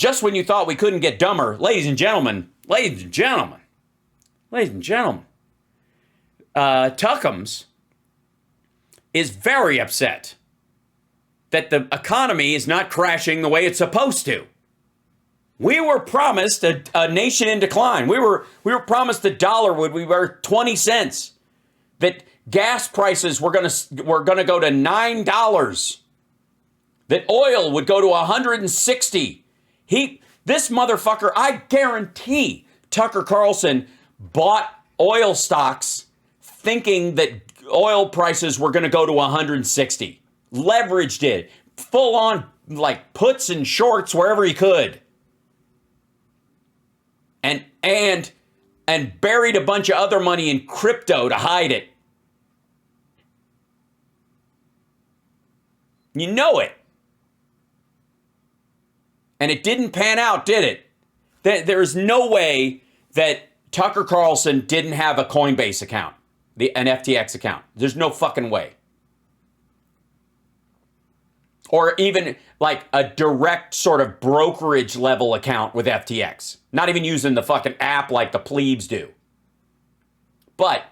just when you thought we couldn't get dumber, ladies and gentlemen, Tuckums is very upset that the economy is not crashing the way it's supposed to. We were promised a nation in decline. We were promised the dollar would be worth 20 cents. That gas prices were gonna go to $9. That oil would go to 160. This motherfucker, I guarantee Tucker Carlson bought oil stocks thinking that oil prices were going to go to 160. Leveraged it. Full on, like, puts and shorts wherever he could. And buried a bunch of other money in crypto to hide it. You know it. And it didn't pan out, did it? There's no way that Tucker Carlson didn't have a Coinbase account, an FTX account. There's no fucking way. Or even like a direct sort of brokerage level account with FTX. Not even using the fucking app like the plebes do. But,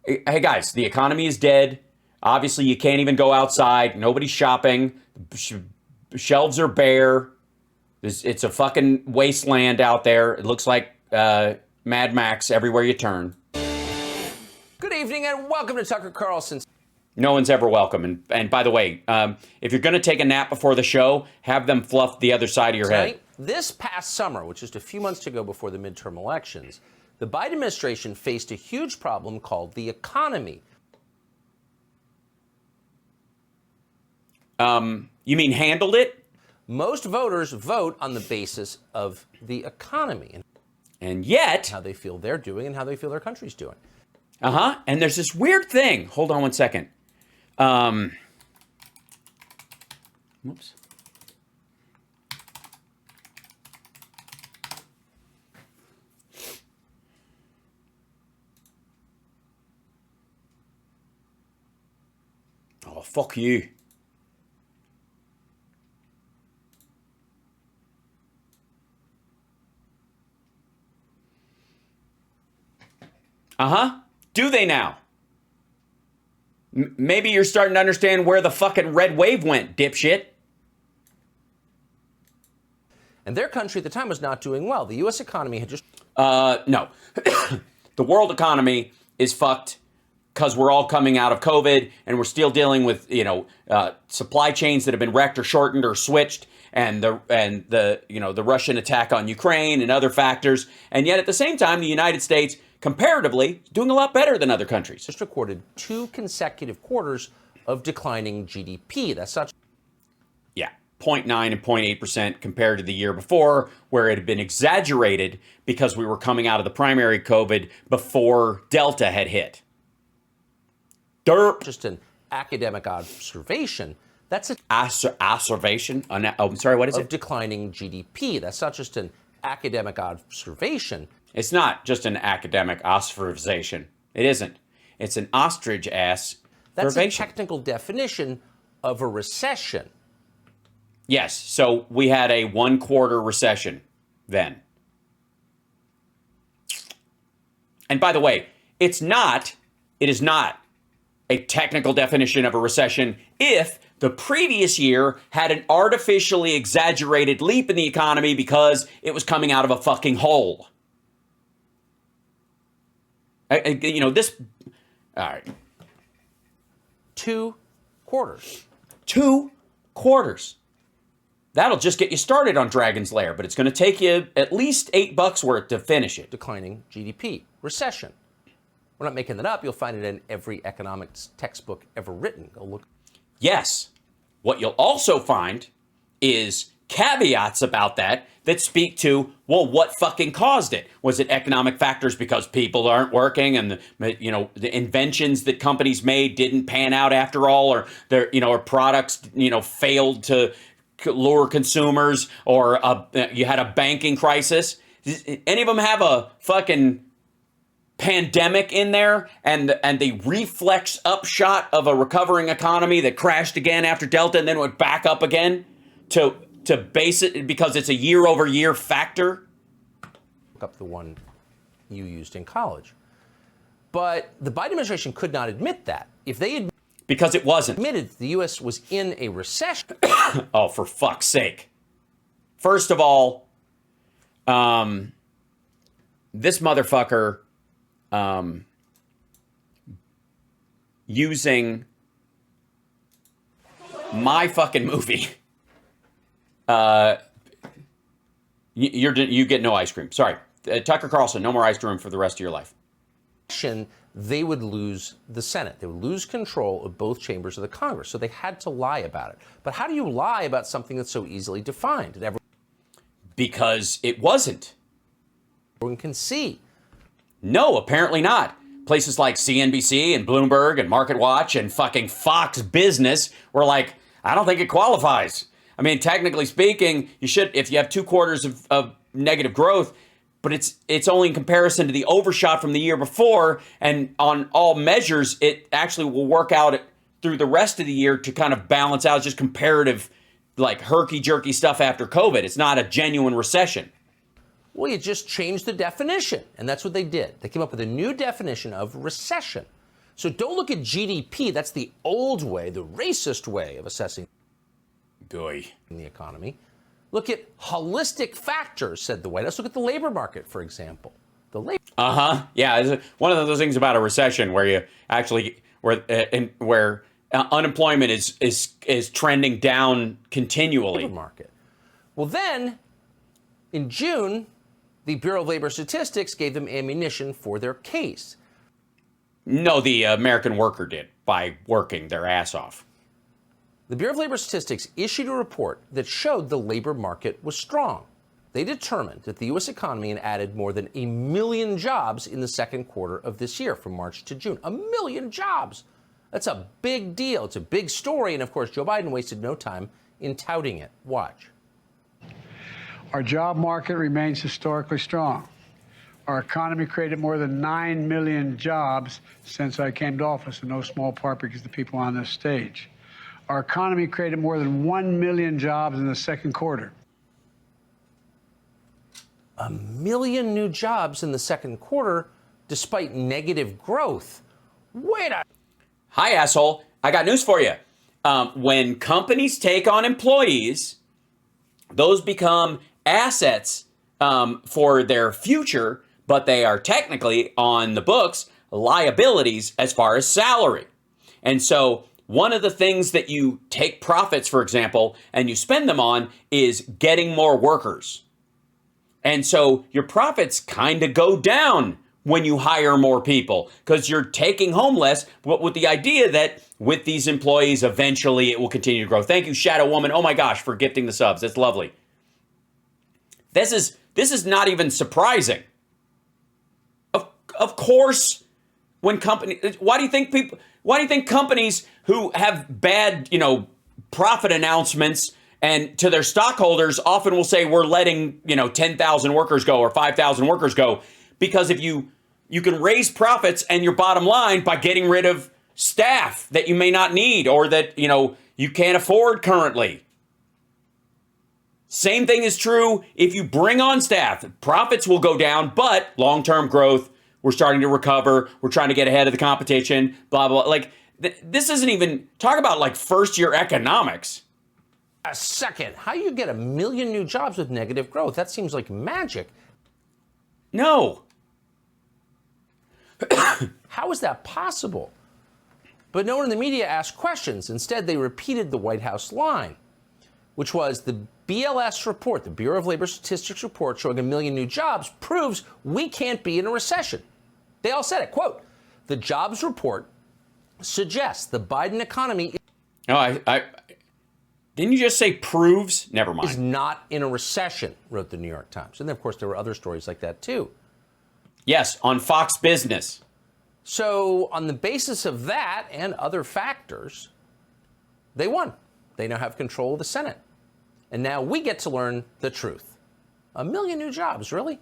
hey guys, the economy is dead. Obviously, you can't even go outside. Nobody's shopping. Shelves are bare. It's a fucking wasteland out there. It looks like Mad Max everywhere you turn. Good evening and welcome to Tucker Carlson's. No one's ever welcome. And by the way, if you're going to take a nap before the show, have them fluff the other side of your head. This past summer, which is just a few months to go before the midterm elections, the Biden administration faced a huge problem called the economy. You mean handled it? Most voters vote on the basis of the economy. And yet, how they feel they're doing and how they feel their country's doing. And there's this weird thing. Hold on one second. Whoops. Oh, fuck you. Do they now? Maybe you're starting to understand where the fucking red wave went, dipshit. And their country at the time was not doing well. The U.S. economy had just... No. The world economy is fucked because we're all coming out of COVID and we're still dealing with, supply chains that have been wrecked or shortened or switched and the Russian attack on Ukraine and other factors. And yet at the same time, the United States comparatively doing a lot better than other countries. Just recorded 2 consecutive quarters of declining GDP. That's such... Yeah, 0.9 and 0.8% compared to the year before, where it had been exaggerated because we were coming out of the primary COVID before Delta had hit. Derp. Just an academic observation. That's a... Observation? I'm sorry, what is it? Of declining GDP. That's not just an academic observation. It's not just an academic observation. It isn't. It's an ostrich ass. That's a technical definition of a recession. Yes. So we had a 1/4 recession then. And by the way, it is not a technical definition of a recession if the previous year had an artificially exaggerated leap in the economy because it was coming out of a fucking hole. This... All right. 2 quarters. 2 quarters. That'll just get you started on Dragon's Lair, but it's going to take you at least $8 worth to finish it. Declining GDP. Recession. We're not making that up. You'll find it in every economics textbook ever written. Go look. Yes. What you'll also find is caveats about that speak to, well, what fucking caused it? Was it economic factors because people aren't working and the inventions that companies made didn't pan out after all, or their or products failed to lure consumers, or you had a banking crisis? Any of them have a fucking pandemic in there and the reflex upshot of a recovering economy that crashed again after Delta and then went back up again to to base it because it's a year-over-year factor? Look up the one you used in college. But the Biden administration could not admit that. If they had Because it wasn't. admitted the U.S. was in a recession. Oh, for fuck's sake. First of all, this motherfucker using my fucking movie. You get no ice cream. Sorry. Tucker Carlson, no more ice cream for the rest of your life. They would lose the Senate. They would lose control of both chambers of the Congress. So they had to lie about it. But how do you lie about something that's so easily defined? Because it wasn't. Everyone can see. No, apparently not. Places like CNBC and Bloomberg and MarketWatch and fucking Fox Business were like, I don't think it qualifies. I mean, technically speaking, you should, if you have 2 quarters of negative growth, but it's only in comparison to the overshot from the year before, and on all measures, it actually will work out through the rest of the year to kind of balance out just comparative, like herky-jerky stuff after COVID. It's not a genuine recession. Well, you just changed the definition, and that's what they did. They came up with a new definition of recession. So don't look at GDP. That's the old way, the racist way of assessing the economy. Look at holistic factors, said the White House. Look at the labor market, for example. Yeah, it's one of those things about a recession where you actually where unemployment is trending down continually. Labor market. Well, then in June, the Bureau of Labor Statistics gave them ammunition for their case. No, the American worker did by working their ass off. The Bureau of Labor Statistics issued a report that showed the labor market was strong. They determined that the U.S. economy had added more than 1 million jobs in the second quarter of this year, from March to June. 1 million jobs! That's a big deal. It's a big story. And of course, Joe Biden wasted no time in touting it. Watch. Our job market remains historically strong. Our economy created more than 9 million jobs since I came to office, in no small part because of the people on this stage. Our economy created more than 1 million jobs in the second quarter. 1 million new jobs in the second quarter, despite negative growth. Hi, asshole. I got news for you. When companies take on employees, those become assets for their future, but they are technically on the books liabilities as far as salary. And so one of the things that you take profits, for example, and you spend them on is getting more workers. And so your profits kind of go down when you hire more people because you're taking home less, but with the idea that with these employees, eventually it will continue to grow. Thank you, Shadow Woman. Oh my gosh, for gifting the subs. That's lovely. This is not even surprising. Of course, when why do you think companies who have bad, profit announcements and to their stockholders often will say we're letting, 10,000 workers go or 5,000 workers go? Because if you can raise profits and your bottom line by getting rid of staff that you may not need or that, you can't afford currently. Same thing is true if you bring on staff. Profits will go down, but long-term growth, we're starting to recover. We're trying to get ahead of the competition, blah, blah, blah. Like, this isn't even, talk about like first-year economics. A second. How do you get 1 million new jobs with negative growth? That seems like magic. No. How is that possible? But no one in the media asked questions. Instead, they repeated the White House line, which was the BLS report, the Bureau of Labor Statistics report showing 1 million new jobs proves we can't be in a recession. They all said it, quote, the jobs report suggests the Biden economy didn't you just say proves? Never mind. Is not in a recession, wrote the New York Times. And then, of course, there were other stories like that, too. Yes, on Fox Business. So on the basis of that and other factors, they won. They now have control of the Senate. And now we get to learn the truth. 1 million new jobs, really?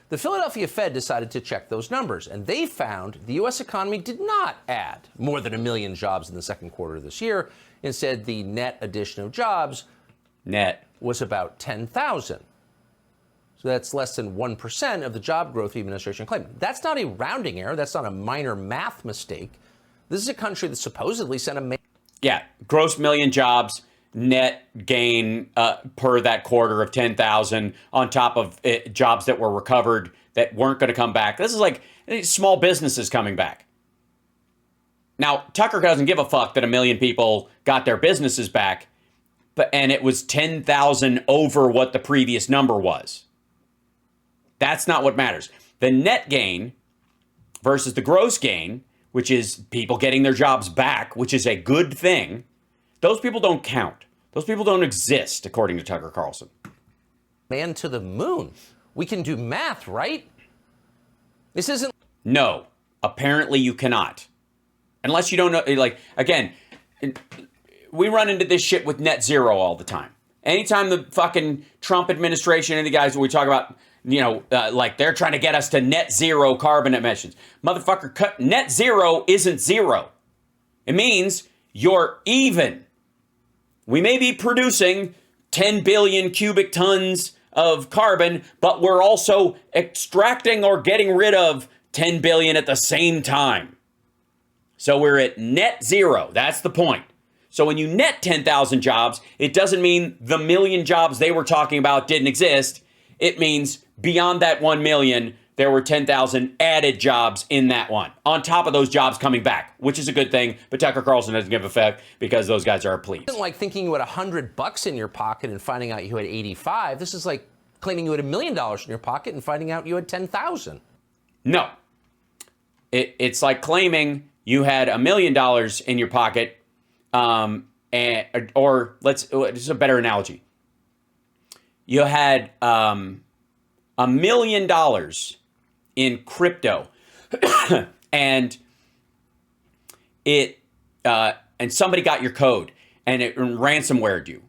The Philadelphia Fed decided to check those numbers, and they found the U.S. economy did not add more than 1 million jobs in the second quarter of this year. Instead, the net addition of jobs was about 10,000. So that's less than 1% of the job growth the administration claimed. That's not a rounding error. That's not a minor math mistake. This is a country that supposedly sent a... Yeah, gross million jobs, net gain per that quarter of 10,000 on top of jobs that were recovered that weren't going to come back. This is like small businesses coming back. Now, Tucker doesn't give a fuck that 1 million people got their businesses back, and it was 10,000 over what the previous number was. That's not what matters. The net gain versus the gross gain, which is people getting their jobs back, which is a good thing, those people don't count. Those people don't exist, according to Tucker Carlson. Man to the moon. We can do math, right? This isn't... No, apparently you cannot. Unless you don't know, like, again, we run into this shit with net zero all the time. Anytime the fucking Trump administration and the guys we talk about, like they're trying to get us to net zero carbon emissions. Motherfucker, net zero isn't zero. It means you're even. We may be producing 10 billion cubic tons of carbon, but we're also extracting or getting rid of 10 billion at the same time. So we're at net zero. That's the point. So when you net 10,000 jobs, it doesn't mean the million jobs they were talking about didn't exist. It means beyond that 1 million, there were 10,000 added jobs in that one, on top of those jobs coming back, which is a good thing. But Tucker Carlson doesn't give a fuck because those guys are pleased. It's like thinking you had $100 in your pocket and finding out you had 85. This is like claiming you had $1 million in your pocket and finding out you had 10,000. No. It's like claiming you had $1 million in your pocket, this is a better analogy. You had $1 million in crypto, and somebody got your code, and it ransomwared you,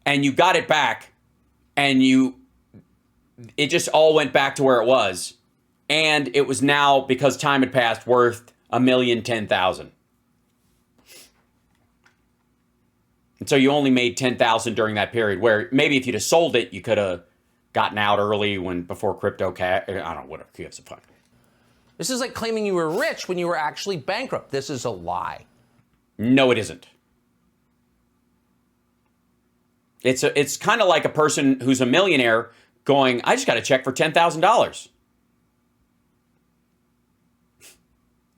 and you got it back, and it just all went back to where it was, and it was now, because time had passed, worth $1,010,000. And so you only made 10,000 during that period, where maybe if you'd have sold it, you could have gotten out early before crypto I don't know, whatever. Who gives a fuck? This is like claiming you were rich when you were actually bankrupt. This is a lie. No, it isn't. It's kind of like a person who's a millionaire going, I just got a check for $10,000.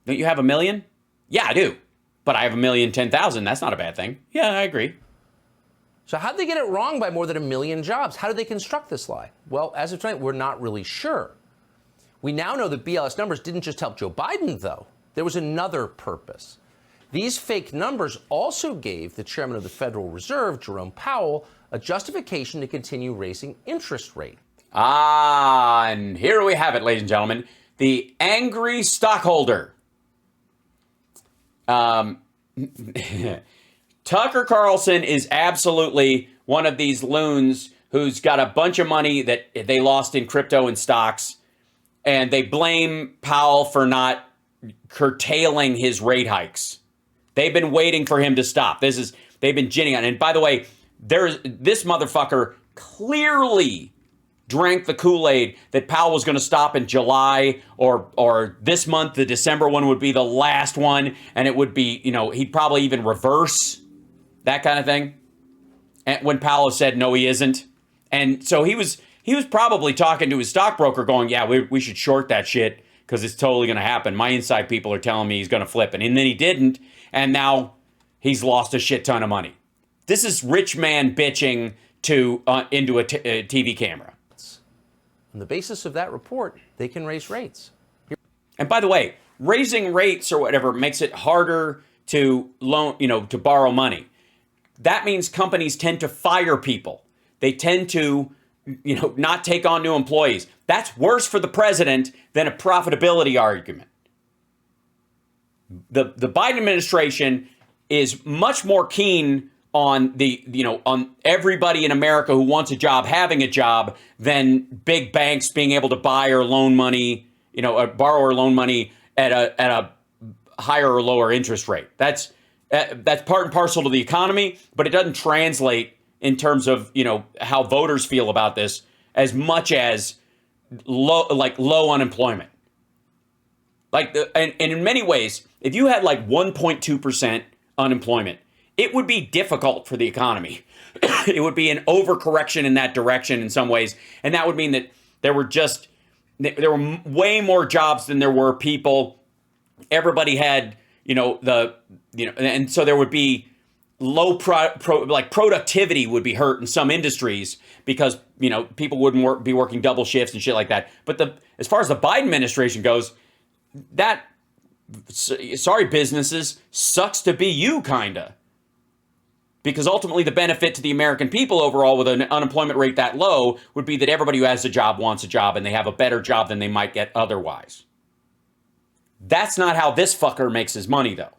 Don't you have $1 million? Yeah, I do. But I have $1,010,000. That's not a bad thing. Yeah, I agree. So how'd they get it wrong by more than 1 million jobs? How did they construct this lie? Well, as of tonight, we're not really sure. We now know that BLS numbers didn't just help Joe Biden, though. There was another purpose. These fake numbers also gave the chairman of the Federal Reserve, Jerome Powell, a justification to continue raising interest rate. And here we have it, ladies and gentlemen. The angry stockholder. Tucker Carlson is absolutely one of these loons who's got a bunch of money that they lost in crypto and stocks, and they blame Powell for not curtailing his rate hikes. They've been waiting for him to stop. They've been ginning on. And by the way, this motherfucker clearly drank the Kool-Aid that Powell was going to stop in July, or this month, the December one would be the last one, and it would be, he'd probably even reverse that kind of thing. And when Powell said, no, he isn't. And so he was probably talking to his stockbroker going, yeah, we should short that shit because it's totally going to happen. My inside people are telling me he's going to flip it. And then he didn't. And now he's lost a shit ton of money. This is rich man bitching into a TV camera. On the basis of that report, they can raise rates. And by the way, raising rates or whatever makes it harder to loan, to borrow money. That means companies tend to fire people. They tend to, not take on new employees. That's worse for the president than a profitability argument. The Biden administration is much more keen on on everybody in America who wants a job having a job than big banks being able to buy or loan money, borrow or loan money at a higher or lower interest rate. That's part and parcel to the economy, but it doesn't translate in terms of, how voters feel about this as much as low unemployment. And in many ways, if you had 1.2% unemployment, it would be difficult for the economy. It would be an overcorrection in that direction in some ways. And that would mean that there were way more jobs than there were people. Everybody had, and so there would be low productivity would be hurt in some industries because, people wouldn't be working double shifts and shit like that. But as far as the Biden administration goes, sorry, businesses, sucks to be you, kinda. Because ultimately the benefit to the American people overall with an unemployment rate that low would be that everybody who has a job wants a job and they have a better job than they might get otherwise. That's not how this fucker makes his money, though.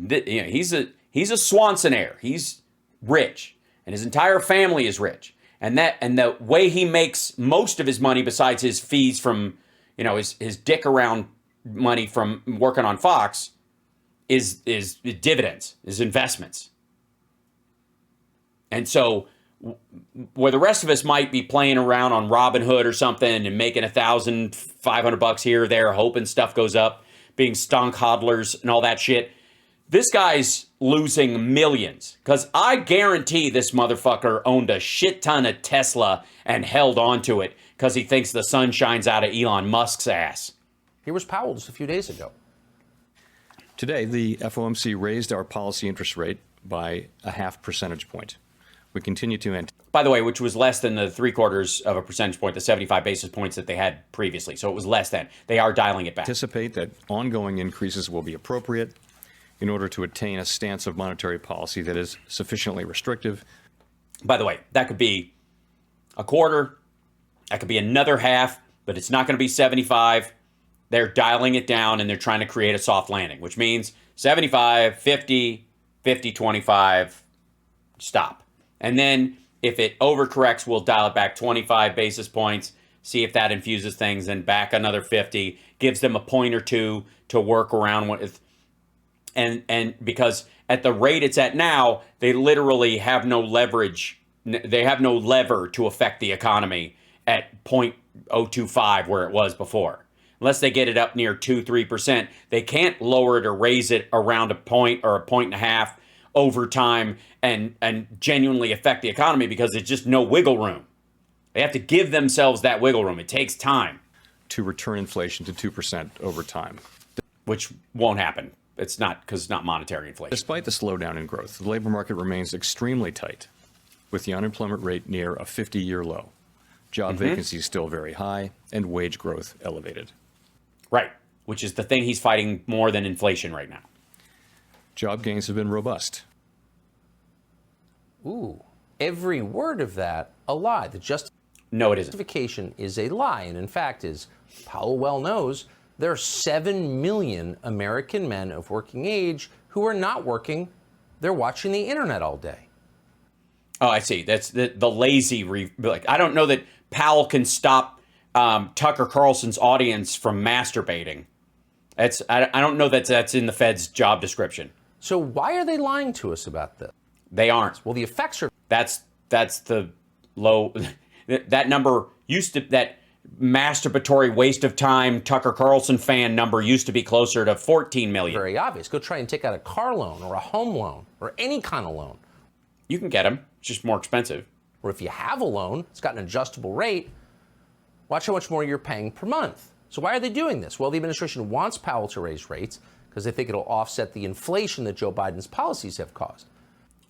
He's a Swansonaire. He's rich, and his entire family is rich. And the way he makes most of his money, besides his fees from, his dick around money from working on Fox, is dividends, is investments. And so where the rest of us might be playing around on Robinhood or something and making $1,500 here or there, hoping stuff goes up, being stonk hodlers and all that shit, this guy's losing millions. Because I guarantee this motherfucker owned a shit ton of Tesla and held on to it because he thinks the sun shines out of Elon Musk's ass. Here was Powell just a few days ago. Today, the FOMC raised our policy interest rate by a 0.5 percentage point. We continue to by the way, which was less than the 0.75 percentage point, the 75 basis points that they had previously. So it was less than. They are dialing it back. Anticipate that ongoing increases will be appropriate in order to attain a stance of monetary policy that is sufficiently restrictive. By the way, that could be a quarter, that could be another half, but it's not going to be 75. They're dialing it down and they're trying to create a soft landing, which means 75, 50, 50, 25, stop. And then if it overcorrects, we'll dial it back 25 basis points, see if that infuses things, and back another 50, gives them a point or two to work around with. And because at the rate it's at now, they literally have no leverage. They have no lever to affect the economy at 0.025 where it was before. Unless they get it up near 2-3%, they can't lower it or raise it around a point or a point and a half over time and genuinely affect the economy because there's just no wiggle room. They have to give themselves that wiggle room. It takes time. To return inflation to 2% over time. Which won't happen. It's not because it's not monetary inflation. Despite the slowdown in growth, the labor market remains extremely tight, with the unemployment rate near a 50-year low. Job vacancies still very high, and wage growth elevated. Right, which is the thing he's fighting more than inflation right now. Job gains have been robust. Ooh, every word of that a lie. No, it isn't. Justification is a lie, and in fact, as Powell well knows, there are 7 million American men of working age who are not working. They're watching the internet all day. Oh, I see. That's the lazy. I don't know that Powell can stop Tucker Carlson's audience from masturbating. I don't know that that's in the Fed's job description. So why are they lying to us about this? They aren't. Well, the effects are. That's the low. That number used to, that masturbatory waste of time Tucker Carlson fan number used to be closer to 14 million. Very obvious. Go try and take out a car loan or a home loan or any kind of loan. You can get them. It's just more expensive. Or if you have a loan, it's got an adjustable rate. Watch how much more you're paying per month. So why are they doing this? Well, the administration wants Powell to raise rates because they think it'll offset the inflation that Joe Biden's policies have caused.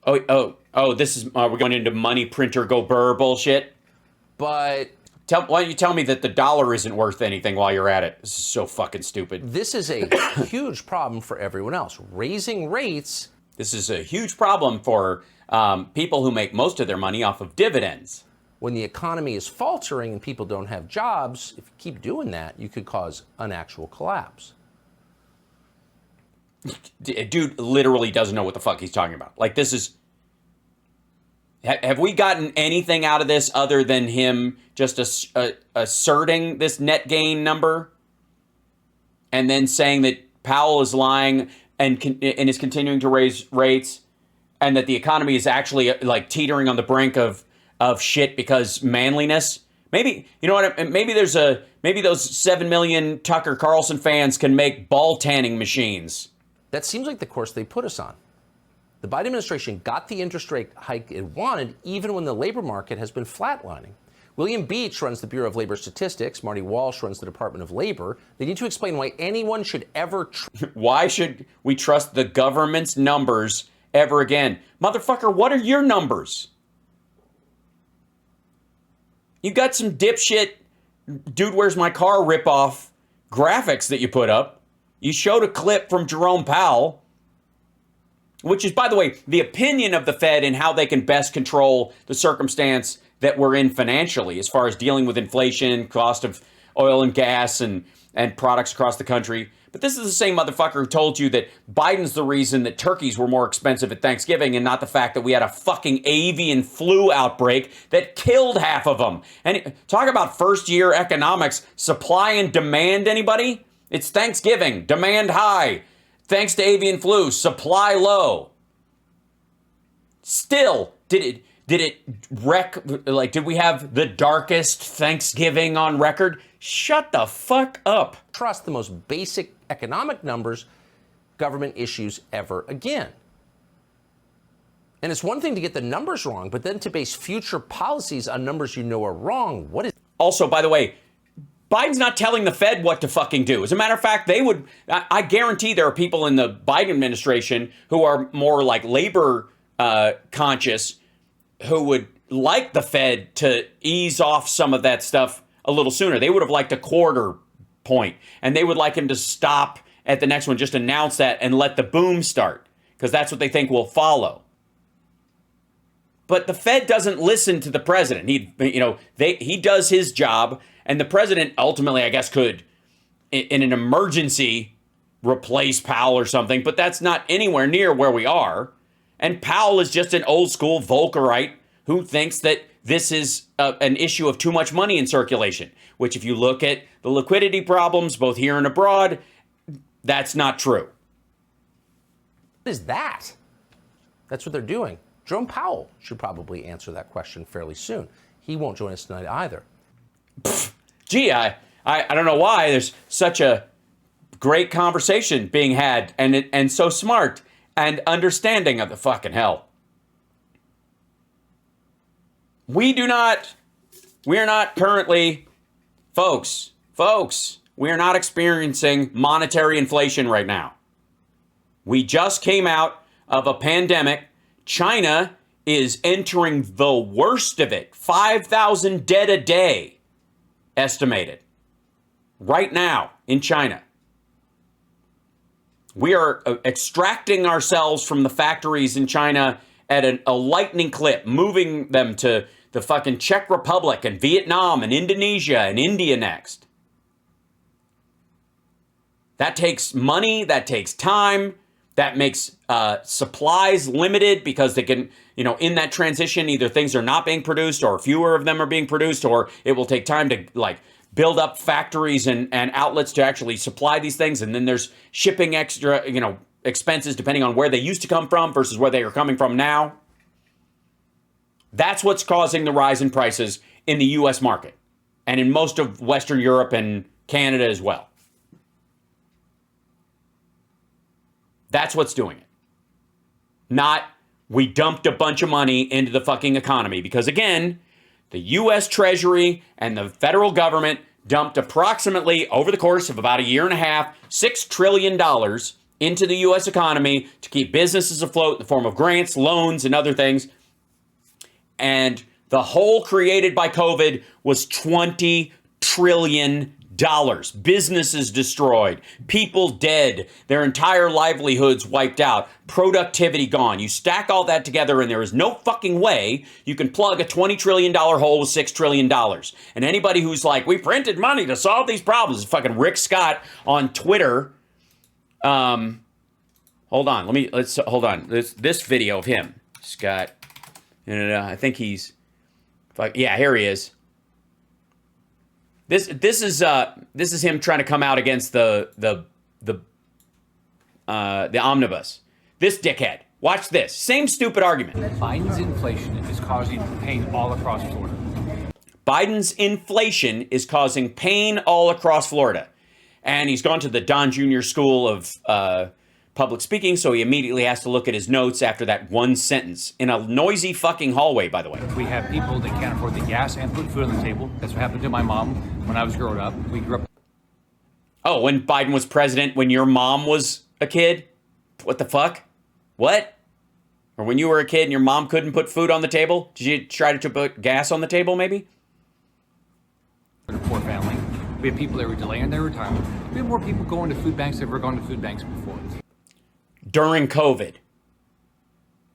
This is we're going into money printer go burr bullshit. But why don't you tell me that the dollar isn't worth anything while you're at it? This is so fucking stupid. This is a huge problem for everyone else. Raising rates. This is a huge problem for people who make most of their money off of dividends. When the economy is faltering and people don't have jobs, if you keep doing that, you could cause an actual collapse. Dude literally doesn't know what the fuck he's talking about. Like, this is... Have we gotten anything out of this other than him just asserting this net gain number and then saying that Powell is lying and is continuing to raise rates? and that the economy is actually like teetering on the brink of shit because manliness. Maybe, you know what? Maybe those 7 million Tucker Carlson fans can make ball tanning machines. That seems like the course they put us on. The Biden administration got the interest rate hike it wanted, even when the labor market has been flatlining. William Beach runs the Bureau of Labor Statistics. Marty Walsh runs the Department of Labor. They need to explain why anyone should ever... Why should we trust the government's numbers ever again? Motherfucker, what are your numbers? You got some dipshit Dude, Where's My Car ripoff graphics that you put up. You showed a clip from Jerome Powell, which is, by the way, the opinion of the Fed and how they can best control the circumstance that we're in financially as far as dealing with inflation, cost of oil and gas and products across the country. But this is the same motherfucker who told you that Biden's the reason that turkeys were more expensive at Thanksgiving and not the fact that we had a fucking avian flu outbreak that killed half of them. And talk about first-year economics, supply and demand, anybody? It's Thanksgiving, demand high. Thanks to avian flu, supply low. Still, did it wreck, like, did we have the darkest Thanksgiving on record? Shut the fuck up. Trust the most basic economic numbers government issues ever again. And it's one thing to get the numbers wrong, but then to base future policies on numbers you know are wrong. What is... Also, by the way, Biden's not telling the Fed what to fucking do. As a matter of fact, I guarantee there are people in the Biden administration who are more like labor conscious who would like the Fed to ease off some of that stuff a little sooner. They would have liked a quarter point, and they would like him to stop at the next one, just announce that and let the boom start, because that's what they think will follow. But the Fed doesn't listen to the president. He does his job, and the president ultimately, I guess, could, in an emergency, replace Powell or something, but that's not anywhere near where we are. And Powell is just an old school Volckerite who thinks that this is an issue of too much money in circulation, which if you look at the liquidity problems, both here and abroad, that's not true. What is that? That's what they're doing. Jerome Powell should probably answer that question fairly soon. He won't join us tonight either. Gee, I don't know why there's such a great conversation being had and so smart and understanding of the fucking hell. We are not currently, folks, we are not experiencing monetary inflation right now. We just came out of a pandemic. China is entering the worst of it. 5,000 dead a day estimated right now in China. We are extracting ourselves from the factories in China at a lightning clip, moving them to the fucking Czech Republic and Vietnam and Indonesia and India next. That takes money, that takes time, that makes supplies limited because they can, in that transition, either things are not being produced or fewer of them are being produced, or it will take time to build up factories and outlets to actually supply these things. And then there's shipping extra, expenses depending on where they used to come from versus where they are coming from now. That's what's causing the rise in prices in the U.S. market and in most of Western Europe and Canada as well. That's what's doing it. Not we dumped a bunch of money into the fucking economy, because again, the U.S. Treasury and the federal government dumped approximately, over the course of about a year and a half, $6 trillion into the U.S. economy to keep businesses afloat in the form of grants, loans, and other things. And the hole created by COVID was $20 trillion. Businesses destroyed, people dead, their entire livelihoods wiped out, productivity gone. You stack all that together and there is no fucking way you can plug a $20 trillion hole with $6 trillion. And anybody who's like, we printed money to solve these problems, fucking Rick Scott on Twitter. Hold on. Hold on. This video of him, Scott. I think he's, yeah, here he is. This is him trying to come out against the omnibus. This dickhead. Watch this. Same stupid argument. Biden's inflation is causing pain all across Florida. Biden's inflation is causing pain all across Florida. And he's gone to the Don Jr. School of Public Speaking, so he immediately has to look at his notes after that one sentence in a noisy fucking hallway, by the way. We have people that can't afford the gas and put food on the table. That's what happened to my mom when I was growing up. We grew up. Oh, when Biden was president, when your mom was a kid? What the fuck? What? Or when you were a kid and your mom couldn't put food on the table? Did you try to put gas on the table, maybe? A poor family. We have people that were delaying their retirement. We have more people going to food banks than ever gone to food banks before. During COVID.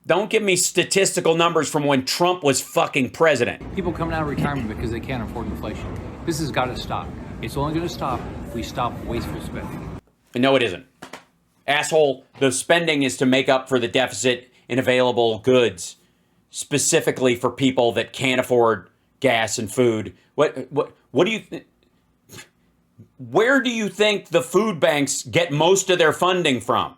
Don't give me statistical numbers from when Trump was fucking president. People coming out of retirement because they can't afford inflation. This has got to stop. It's only going to stop if we stop wasteful spending. No, it isn't. Asshole, the spending is to make up for the deficit in available goods, specifically for people that can't afford gas and food. What do you think? Where do you think the food banks get most of their funding from?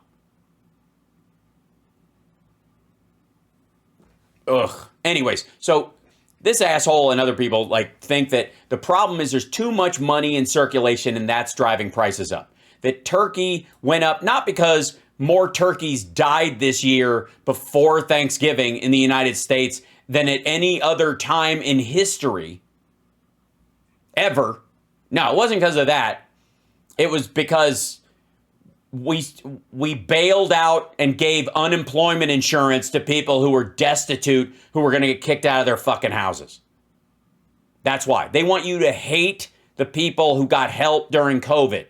Ugh. Anyways, so this asshole and other people think that the problem is there's too much money in circulation and that's driving prices up. That turkey went up not because more turkeys died this year before Thanksgiving in the United States than at any other time in history ever. No, it wasn't because of that. It was because we bailed out and gave unemployment insurance to people who were destitute, who were going to get kicked out of their fucking houses. That's why. They want you to hate the people who got help during COVID.